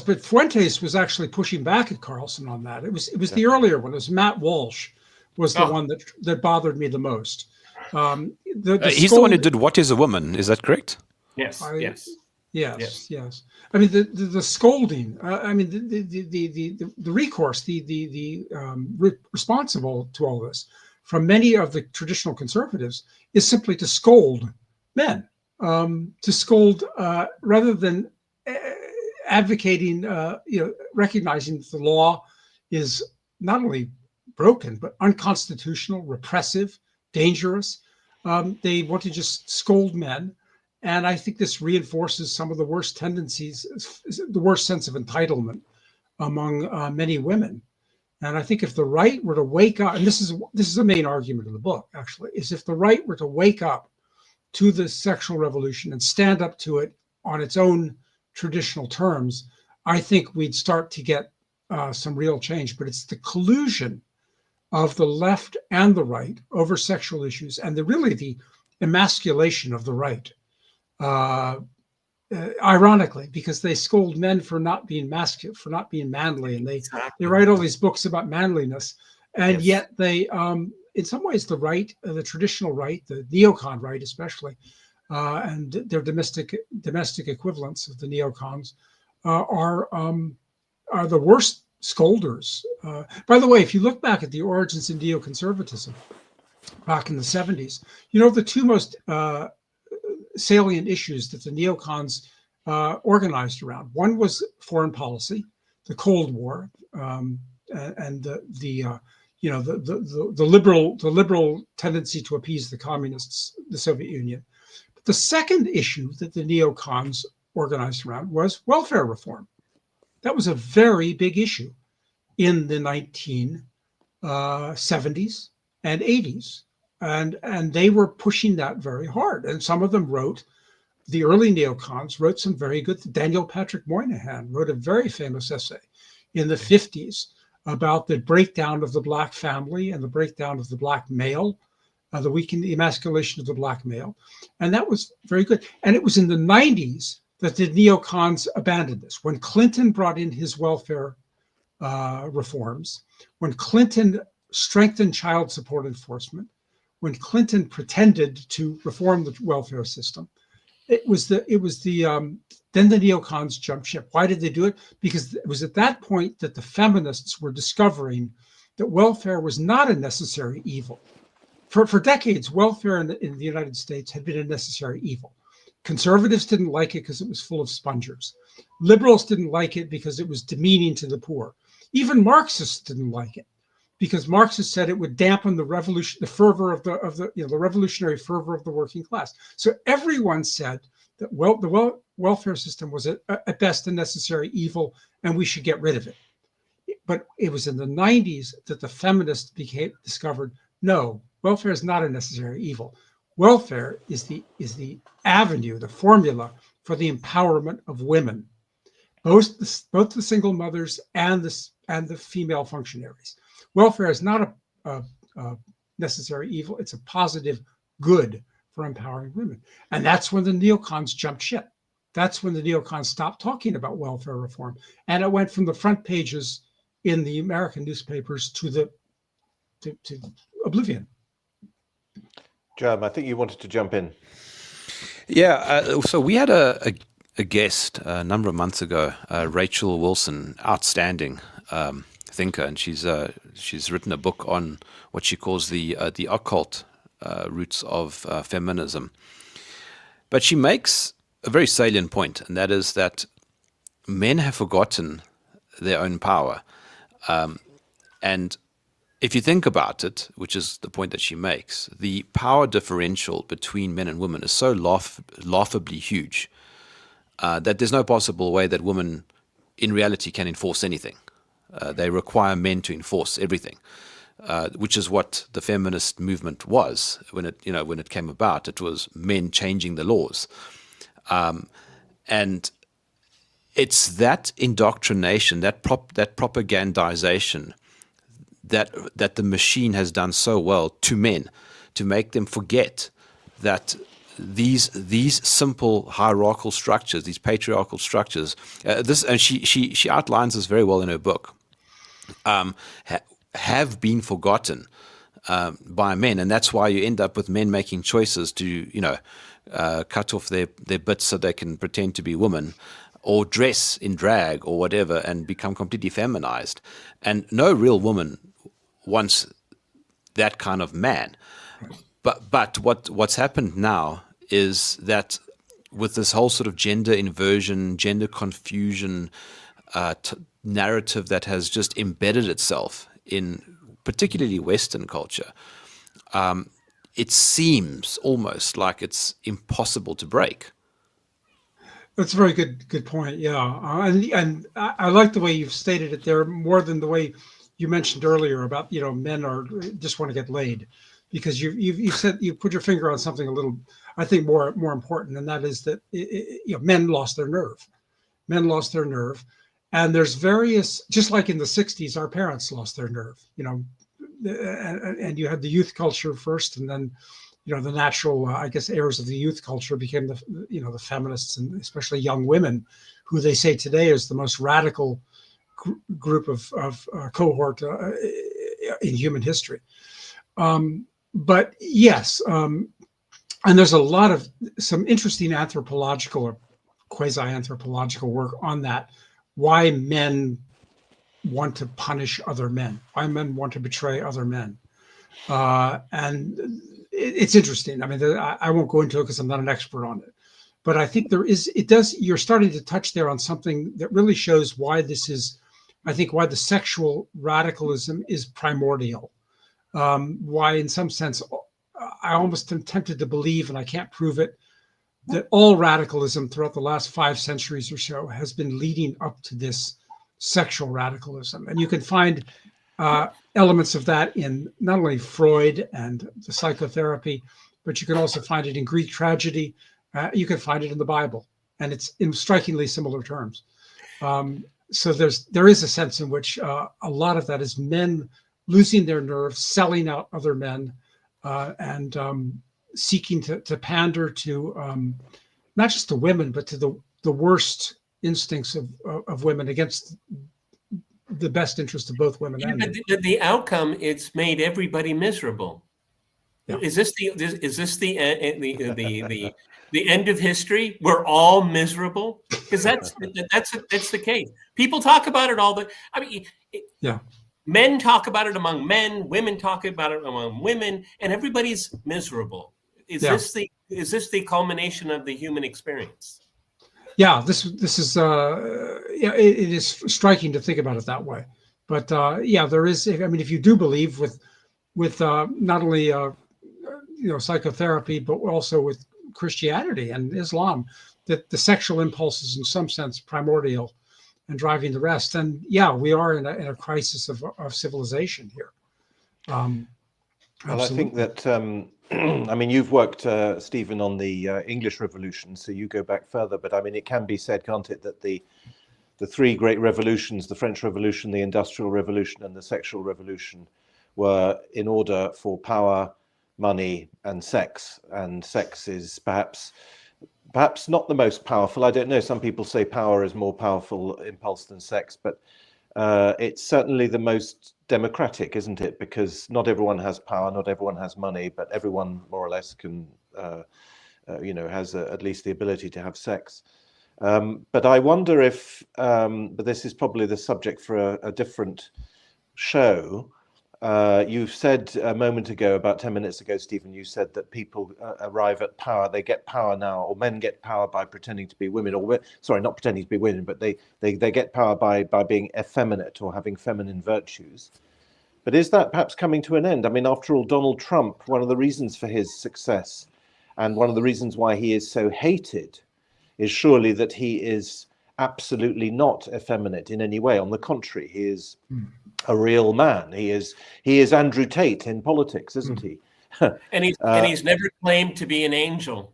But Fuentes was actually pushing back at Carlson on that. It was the earlier one. It was Matt Walsh was the one that bothered me the most. He's the one who did What is a Woman? Is that correct? Yes. Yes. I mean, the scolding. I mean, the recourse, the responsible to all this from many of the traditional conservatives is simply to scold men, to scold rather than advocating, recognizing that the law is not only broken, but unconstitutional, repressive, dangerous. They want to just scold men. And I think this reinforces some of the worst tendencies, the worst sense of entitlement among many women. And I think if the right were to wake up, and this is the main argument of the book, actually, is if the right were to wake up to the sexual revolution and stand up to it on its own traditional terms, I think we'd start to get some real change. But it's the collusion of the left and the right over sexual issues, and really the emasculation of the right. Ironically, because they scold men for not being masculine, for not being manly, and they write all these books about manliness, and yet they, in some ways, the right, the traditional right, the neocon right especially, and their domestic equivalents of the neocons are the worst scolders. By the way, if you look back at the origins of neoconservatism back in the 70s, the two most salient issues that the neocons organized around. One was foreign policy, the Cold War, and the liberal tendency to appease the communists, the Soviet Union. But the second issue that the neocons organized around was welfare reform. That was a very big issue in the 1970s and 80s. And they were pushing that very hard. And some of them the early neocons wrote some very good. Daniel Patrick Moynihan wrote a very famous essay in the 50s about the breakdown of the Black family and the breakdown of the Black male, the emasculation of the Black male. And that was very good. And it was in the 90s that the neocons abandoned this. When Clinton brought in his welfare reforms, when Clinton strengthened child support enforcement, when Clinton pretended to reform the welfare system, then the neocons jumped ship. Why did they do it? Because it was at that point that the feminists were discovering that welfare was not a necessary evil. For decades, welfare in the United States had been a necessary evil. Conservatives didn't like it because it was full of spongers. Liberals didn't like it because it was demeaning to the poor. Even Marxists didn't like it, because Marxists said it would dampen the revolutionary fervor of the working class. So everyone said that the welfare system was at best a necessary evil, and we should get rid of it. But it was in the 90s that the feminists discovered, no, welfare is not a necessary evil. Welfare is the avenue, the formula for the empowerment of women, both the single mothers and the female functionaries. Welfare is not a necessary evil. It's a positive good for empowering women. And that's when the neocons jumped ship. That's when the neocons stopped talking about welfare reform. And it went from the front pages in the American newspapers to oblivion. Jerm, I think you wanted to jump in. Yeah, so we had a guest a number of months ago, Rachel Wilson, outstanding thinker, and she's written a book on what she calls the occult roots of feminism. But she makes a very salient point, and that is that men have forgotten their own power. And if you think about it, which is the point that she makes, the power differential between men and women is so laughably huge that there's no possible way that women in reality can enforce anything. They require men to enforce everything, which is what the feminist movement was when it came about. It was men changing the laws, and it's that indoctrination, that propagandization that the machine has done so well to men, to make them forget that these simple hierarchical structures, these patriarchal structures, and she outlines this very well in her book, have been forgotten by men, and that's why you end up with men making choices to cut off their bits so they can pretend to be women, or dress in drag or whatever, and become completely feminized. And no real woman wants that kind of man. But what's happened now is that with this whole sort of gender inversion, gender confusion narrative that has just embedded itself in particularly Western culture, it seems almost like it's impossible to break. That's a very good point. Yeah, and I like the way you've stated it there, more than the way you mentioned earlier about men just want to get laid, because you've said, you put your finger on something a little, I think, more important, and that is that men lost their nerve. Men lost their nerve, And there's various, just like in the 60s, our parents lost their nerve, and you had the youth culture first, and then, the natural, I guess, heirs of the youth culture became the feminists, and especially young women, who they say today is the most radical group of cohort in human history. But yes, and there's a lot of some interesting anthropological or quasi-anthropological work on that. Why men want to punish other men, why men want to betray other men. And it's interesting. I mean, I won't go into it because I'm not an expert on it. But I think you're starting to touch there on something that really shows why why the sexual radicalism is primordial. Why, in some sense, I almost am tempted to believe, and I can't prove it, that all radicalism throughout the last 5 centuries or so has been leading up to this sexual radicalism. And you can find elements of that in not only Freud and the psychotherapy, but you can also find it in Greek tragedy. You can find it in the Bible, and it's in strikingly similar terms. So there is a sense in which a lot of that is men losing their nerve, selling out other men, and seeking to pander to not just to women, but to the worst instincts of women against the best interest of both women and men. The outcome, it's made everybody miserable. Yeah. Is this the end of history? We're all miserable, because that's the case. People talk about it men talk about it among men, women talk about it among women, and everybody's miserable. Is this the culmination of the human experience? Yeah, this is it is striking to think about it that way. But there is. I mean, if you do believe with not only psychotherapy, but also with Christianity and Islam, that the sexual impulse is in some sense primordial and driving the rest. And we are in a crisis of civilization here. Well, I think that I mean, you've worked, Stephen, on the English Revolution, so you go back further. But I mean, it can be said, can't it, that the 3 great revolutions, the French Revolution, the Industrial Revolution, and the Sexual Revolution, were in order for power, money, and sex. And sex is perhaps not the most powerful. I don't know. Some people say power is more powerful impulse than sex, but it's certainly the most democratic, isn't it? Because not everyone has power, not everyone has money, but everyone more or less can, has at least the ability to have sex. But I wonder if, but this is probably the subject for a different show. You've said a moment ago, about 10 minutes ago, Stephen, you said that people arrive at power, they get power now, or men get power by pretending to be women, or sorry, not pretending to be women, but they get power by being effeminate or having feminine virtues. But is that perhaps coming to an end? I mean, after all, Donald Trump, one of the reasons for his success and one of the reasons why he is so hated is surely that he is absolutely not effeminate in any way. On the contrary, he is a real man. He is Andrew Tate in politics, isn't he? And he's never claimed to be an angel.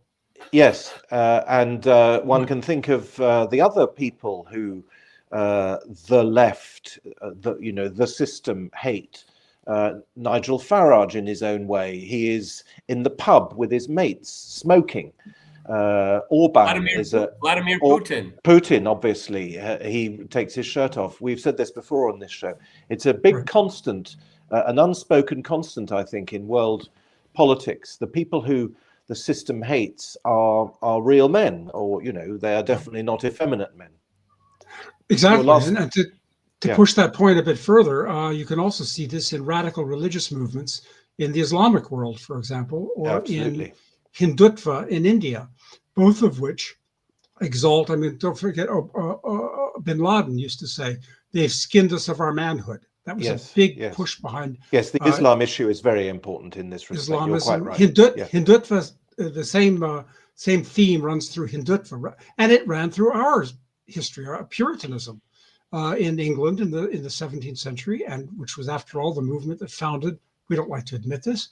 Yes, and one can think of the other people who the left, the system hate. Nigel Farage, in his own way, he is in the pub with his mates smoking. Orban is Vladimir Putin. Putin, obviously, he takes his shirt off. We've said this before on this show. It's a big constant, an unspoken constant, I think, in world politics. The people who the system hates are real men, or they are definitely not effeminate men. Exactly, and to push that point a bit further, you can also see this in radical religious movements in the Islamic world, for example, or in Hindutva in India, both of which exalt. I mean, don't forget, Bin Laden used to say, "They've skinned us of our manhood." That was a big push behind. Yes, the Islam issue is very important in this respect. Islamism, you're quite right. Hindutva, the same theme runs through Hindutva, and it ran through our history, our Puritanism in England in the 17th century, and which was, after all, the movement that founded. We don't like to admit this,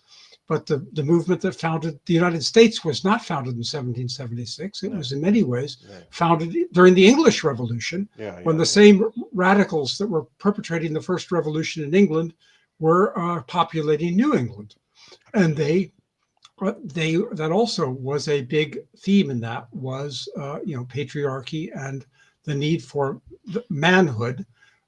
but the movement that founded the United States was not founded in 1776. It was in many ways founded during the English Revolution, when the same radicals that were perpetrating the first revolution in England were populating New England. And that also was a big theme in that was, patriarchy and the need for manhood,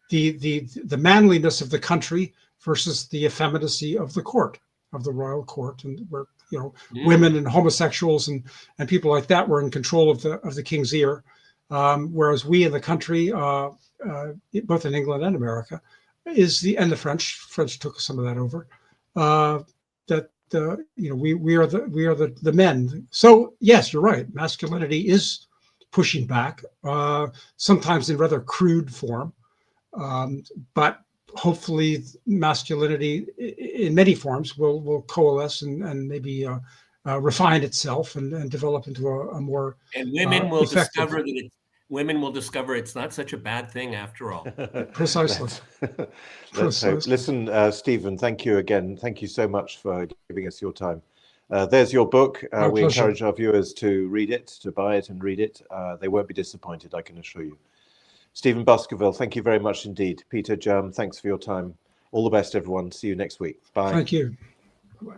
the manliness of the country versus the effeminacy of the court, of the royal court, and where women and homosexuals and people like that were in control of the king's ear, whereas we in the country, both in England and America, and the French took some of that over. We are the men. So yes, you're right. Masculinity is pushing back, sometimes in rather crude form, but hopefully masculinity in many forms will coalesce and maybe refine itself and develop into a more women will effective. Women will discover it's not such a bad thing after all. Precisely. Let's hope. Listen, Stephen, thank you again. Thank you so much for giving us your time. There's your book. We encourage our viewers to read it, to buy it and read it. They won't be disappointed, I can assure you. Stephen Baskerville, thank you very much indeed. Peter Germ, thanks for your time. All the best, everyone. See you next week. Bye. Thank you. Bye-bye.